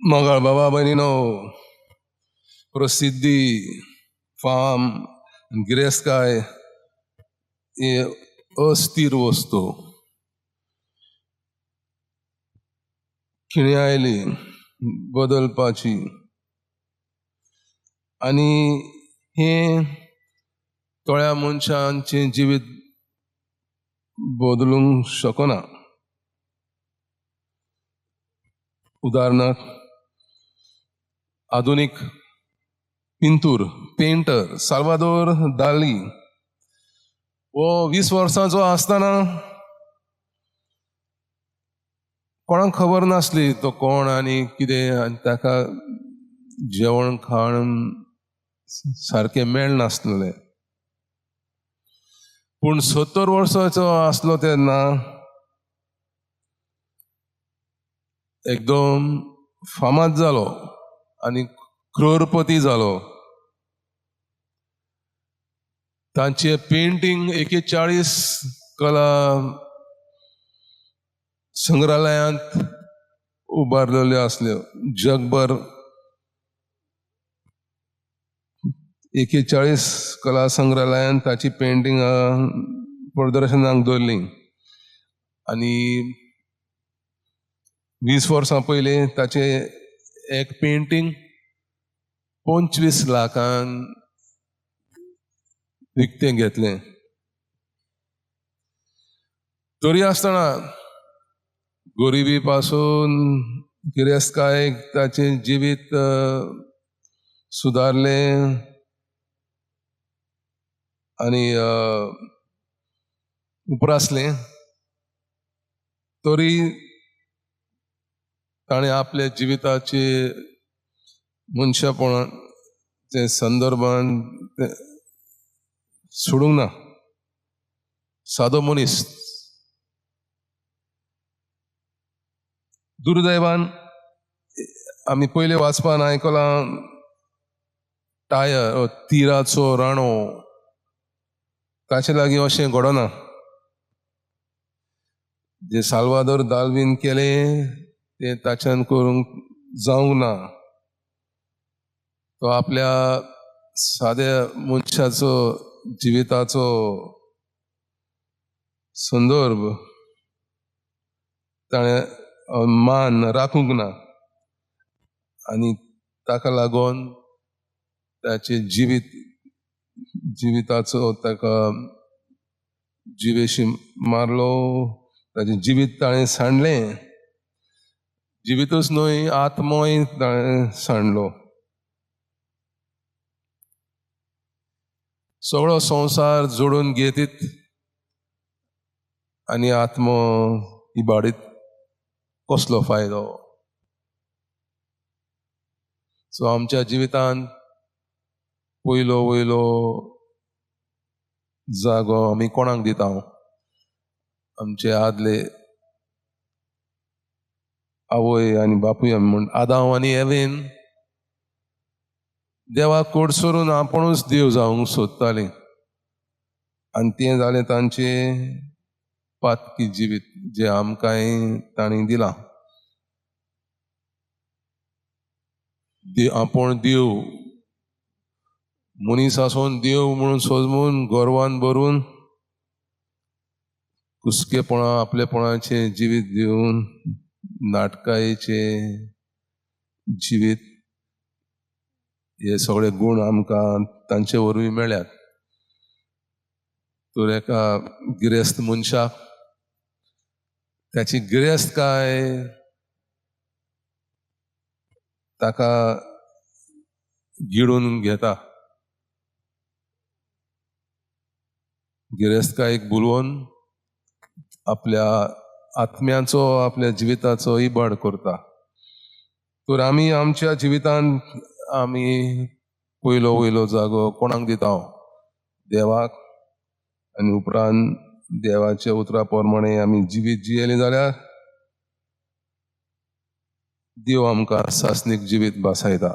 मंगळ बाबा भयणीनो, प्रसिद्धी, फाम, गिरेस्तकाय हे अस्थिर वस्तू. खिणी आयली बदलपाची आणि हे थोड्या मनशांचे जिवीत बदलूंक शकना. उदाहरणार्थ आधुनिक पेंटर साल्वादोर दाली वो 20 वर्सांचो आसतना कोणाक खबर नासली तो कोण आनी कितें, आनी ताका जेवण खाण सारकें मेळनासलें. पूण 70 वर्सांचो आसलो तेन्ना एकदम फामाद जालो आनी करोडपती जालो. तांचे पेंटिंग 41 कला संग्रहालयांत उबारलेल्यो आसल्यो. जगभर 41 कला संग्रहालयांत ताची पेंटिंग प्रदर्शनाक दवरली. आनी 20 वर्सां पयलीं ताचे एक पेंटिंग 25 लाखान विकतें घेतलें. तरी आसतना गरिबी पासून गिरेस्तकायेक ताचें जिवीत सुदारलें आनी उप्रासलें. तरी ताणें आपल्या जिविताचे मनशापणाचे संदर्भान सोडूंक ना. सादो मनीस. दुर्दैवान आमी पयले वाचपान आयकलां टायर तिराचो राणो, ताचे लागीं अशें घडना. जे साल्वादोर दाल्वीन केलें तें ताच्यान करूंक जावंक ना. तो आपल्या साद्या मनशाचो जिविताचो संदर्भ ताणें मान राखूंक ना आनी ताका लागून ताचे जिविताचो ताका जिवेशी मारलो. ताचें जिवीत ताणें सांडलें. जिवीतूच न्हय, आत्मोय ताणें सांडलो. सगळो संवसार जोडून घेतीत आनी आत्मो इबाडीत कसलो फायदो. सो आमच्या जिवितांत वयलो जागो आमी कोणाक दिता? आमचे आदले आवय आनी बापूय आमी म्हण आदाम आनी एवेन देवाक कोडसरून आपुणूच देव जावंक सोदतालीं आनी तें जालें तांचें पातकी जिवीत जें आमकांय तांणी दिलां. आपूण देव मनीस आसून देव म्हणून सोजमून गर्वान भरून कुसकेपणां आपलेपणाचें जिवीत दिवन नाटकायेचें जिवीत, हे सगळे गूण आमकां तांचे वरवीं मेळ्ळ्यात. तर एका गिरेस्त मनशाक त्याची गिरेस्तकाय ताका गिडून घेता. गिरेस्तकायेक भुलवून आपल्या आत्म्याचो, आपल्या जिविताचो इबाड करता. तर आमी आमच्या जिवितांत आमी वयलो जागो कोणाक दिता? देवाक. आनी उपरांत देवाच्या उतरा प्रमाणे आमी जिवीत जियेलें जाल्यार देव आमकां सासणीक जिवीत बासायता.